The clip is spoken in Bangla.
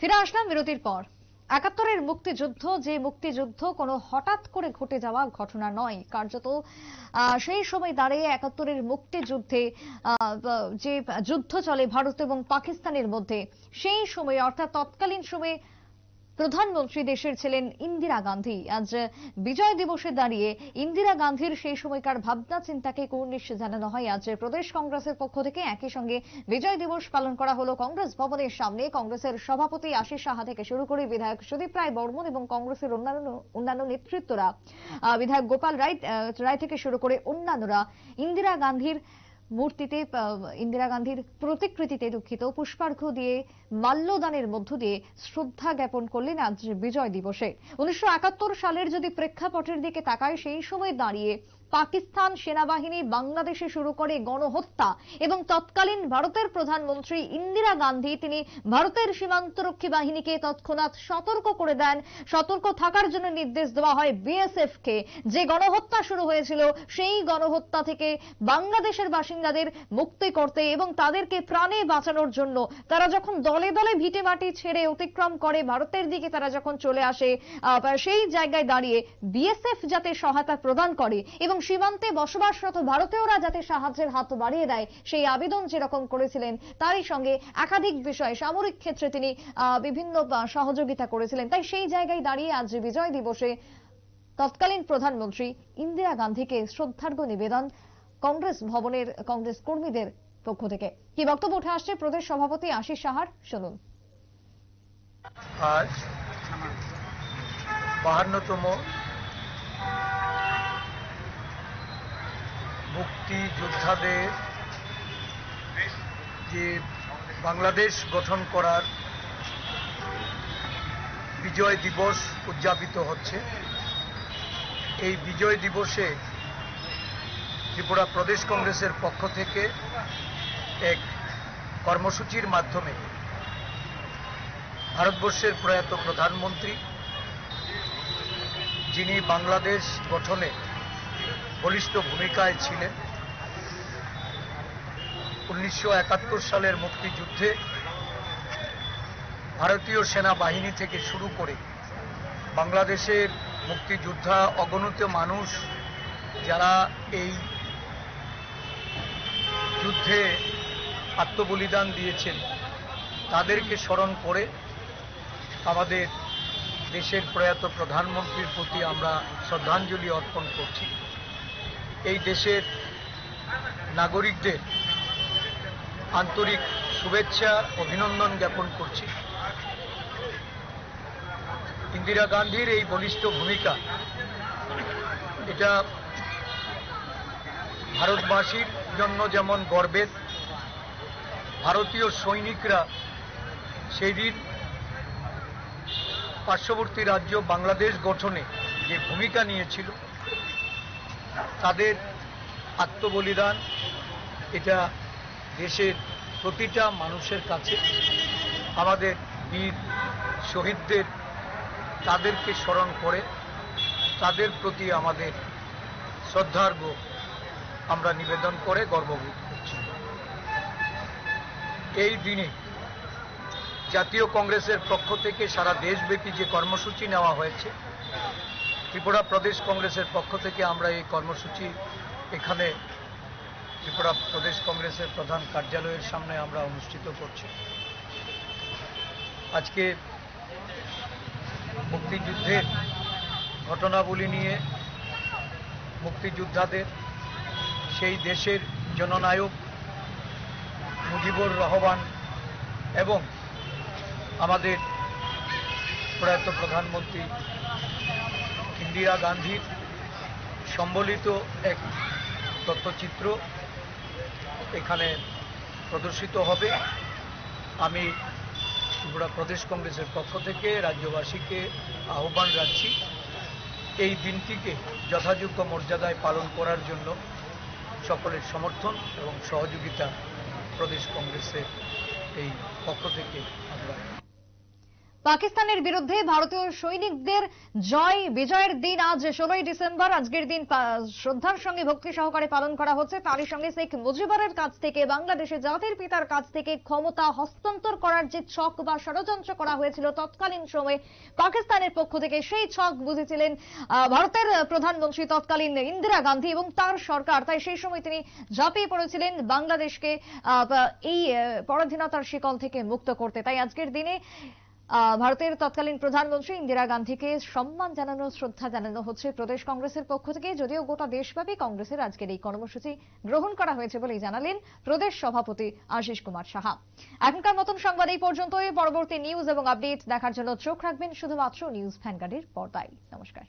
ফিরে আসলাম বিরতির পর। ৭১-এর মুক্তিযুদ্ধ, যে মুক্তিযুদ্ধ কোনো হঠাৎ করে ঘটে যাওয়া ঘটনা নয়, কার্যত সেই সময় দাঁড়িয়ে ৭১-এর মুক্তিযুদ্ধে যে যুদ্ধ চলে ভারত এবং পাকিস্তানের মধ্যে, সেই সময়ে অর্থাৎ তৎকালীন সময়ে প্রধানমন্ত্রী দেশের ছিলেন ইন্দিরা গান্ধী। আজ বিজয় দিবসে দাঁড়িয়ে ইন্দিরা গান্ধীর সেই সময়কার ভাবনা চিন্তাকে কুর্নিশ জানানো হয় আজ প্রদেশ কংগ্রেসের পক্ষ থেকে। একই সঙ্গে বিজয় দিবস পালন করা হলো কংগ্রেস ভবনের সামনে। কংগ্রেসের সভাপতি আশিস সাহা থেকে শুরু করে বিধায়ক সুদীপ রায় বর্মন এবং কংগ্রেসের অন্যান্য নেতৃত্বরা, বিধায়ক গোপাল রায় থেকে শুরু করে অন্যান্যরা ইন্দিরা গান্ধীর মূর্তিতে, ইন্দিরা গান্ধীর প্রতিকৃতিতে পুষ্পার্ঘ্য দিয়ে মাল্যদানের মধ্য দিয়ে শ্রদ্ধা জ্ঞাপন করলেন আজ বিজয় দিবসে। ১৯৭১ সালের যদি প্রেক্ষাপটের দিকে তাকায়, সেই সময় দাঁড়িয়ে পাকিস্তান সেনাবাহিনী বাংলাদেশে শুরু করে গণহত্যা এবং তৎকালীন ভারতের প্রধানমন্ত্রী ইন্দিরা গান্ধী তিনি ভারতের সীমান্তরক্ষী বাহিনীকে তৎক্ষণাৎ সতর্ক করে দেন। সতর্ক থাকার জন্য নির্দেশ দেওয়া হয় বিএসএফ কে। যে গণহত্যা শুরু হয়েছিল, সেই গণহত্যা থেকে বাংলাদেশের বাসিন্দাদের মুক্তি করতে এবং তাদেরকে প্রাণে বাঁচানোর জন্য তারা যখন দলে দলে ভিটে মাটি ছেড়ে অতিক্রম করে ভারতের দিকে তারা যখন চলে আসে, সেই জায়গায় দাঁড়িয়ে বিএসএফ যাতে সহায়তা প্রদান করে এবং সীমান্তে বসবাসরত ভারতীয়রা যাতে সাহায্যের হাত বাড়িয়ে দেয়, সেই আবেদন যেরকম করেছিলেন, তারই সঙ্গে একাধিক বিষয়ে সামরিক ক্ষেত্রে তিনি বিভিন্ন সহযোগিতা করেছিলেন। তাই সেই জায়গায় দাঁড়িয়ে আজ বিজয় দিবসে তৎকালীন প্রধানমন্ত্রী ইন্দিরা গান্ধীকে শ্রদ্ধার্ঘ্য নিবেদন কংগ্রেস ভবনের কংগ্রেস কর্মীদের পক্ষ থেকে। কি বক্তব্য উঠে আসছে প্রদেশ সভাপতি আশিস সাহার, শুনুন। আজ 52তম মুক্তিযোদ্ধাদের যে বাংলাদেশ গঠন করার বিজয় দিবস উদযাপিত হচ্ছে। এই বিজয় দিবসে ত্রিপুরা প্রদেশ কংগ্রেসের পক্ষ থেকে এক কর্মসূচির মাধ্যমে ভারতবর্ষের প্রয়াত প্রধানমন্ত্রী, যিনি বাংলাদেশ গঠনে বলিষ্ঠ ভূমিকায় ছিলেন, 1971 সালের মুক্তিযুদ্ধে ভারতীয় সেনাবাহিনী থেকে শুরু করে বাংলাদেশের মুক্তিযোদ্ধা অগণিত মানুষ যারা এই যুদ্ধে আত্মবলিদান দিয়েছেন, তাদেরকে স্মরণ করে আমাদের দেশের প্রয়াত প্রধানমন্ত্রীর প্রতি আমরা শ্রদ্ধাঞ্জলি অর্পণ করছি। এই দেশের নাগরিকদের আন্তরিক শুভেচ্ছা অভিনন্দন জ্ঞাপন করছি। ইন্দিরা গান্ধীর এই বলিষ্ঠ ভূমিকা, এটা ভারতবাসীর জন্য যেমন গর্বের। ভারতীয় সৈনিকরা সেই দিন পার্শ্ববর্তী রাজ্য বাংলাদেশ গঠনে যে ভূমিকা নিয়েছিল, তাদের আত্মবলিদান এটা দেশের প্রতিটা মানুষের কাছে আমাদের বীর শহীদদের, তাদেরকে স্মরণ করে তাদের প্রতি আমাদের শ্রদ্ধার্ঘ্য আমরা নিবেদন করে গর্ববোধ করছি। এই দিনে জাতীয় কংগ্রেসের পক্ষ থেকে সারা দেশব্যাপী যে কর্মসূচি নেওয়া হয়েছে, ত্রিপুরা প্রদেশ কংগ্রেসের পক্ষ থেকে আমরা এই কর্মসূচি এখানে ত্রিপুরা প্রদেশ কংগ্রেসের প্রধান কার্যালয়ের সামনে আমরা অনুষ্ঠিত করছি। আজকে মুক্তিযুদ্ধের ঘটনাবলী নিয়ে, মুক্তিযোদ্ধাদের, সেই দেশের জননায়ক মুজিবুর রহমান এবং আমাদের প্রয়াত প্রধানমন্ত্রী ইন্দিরা গান্ধীর সম্বলিত এক তথ্যচিত্র এখানে প্রদর্শিত হবে। আমি ত্রিপুরা প্রদেশ কংগ্রেসের পক্ষ থেকে রাজ্যবাসীকে আহ্বান রাখছি, এই দিনটিকে যথাযোগ্য মর্যাদায় পালন করার জন্য সকলের সমর্থন এবং সহযোগিতা প্রদেশ কংগ্রেসের এই পক্ষ থেকে আমরা। পাকিস্তানের বিরুদ্ধে ভারতীয় সৈনিকদের বিজয়ের দিন আজ 16ই ডিসেম্বর। আজকের দিন শ্রদ্ধার সঙ্গে ভক্তি সহকারে পালন করা হচ্ছে। তারই সঙ্গে শেখ মুজিবুরের কাছ থেকে, বাংলাদেশের জাতির পিতার কাছ থেকে ক্ষমতা হস্তান্তর করার যে ছক বা ষড়যন্ত্র করা হয়েছিল তৎকালীন সময়ে পাকিস্তানের পক্ষ থেকে, সেই ছক বুঝেছিলেন ভারতের প্রধানমন্ত্রী তৎকালীন ইন্দিরা গান্ধী এবং তার সরকার। তাই সেই সময় তিনি ঝাঁপিয়ে পড়েছিলেন বাংলাদেশকে এই পরাধীনতার শিকল থেকে মুক্ত করতে। তাই আজকের দিনে ভারতের তৎকালীন প্রধানমন্ত্রী ইন্দিরা গান্ধীকে সম্মান জানানো, শ্রদ্ধা জানানো হচ্ছে প্রদেশ কংগ্রেসের পক্ষ থেকে। যদিও গোটা দেশব্যাপী কংগ্রেসের আজকের এই কর্মসূচি গ্রহণ করা হয়েছে বলেই জানালেন প্রদেশ সভাপতি আশিস কুমার সাহা। এখনকার মতন সংবাদ এই পর্যন্তই। পরবর্তী নিউজ এবং আপডেট দেখার জন্য চোখ রাখবেন শুধুমাত্র নিউজ ভ্যানগার্ডের পর্দায়। নমস্কার।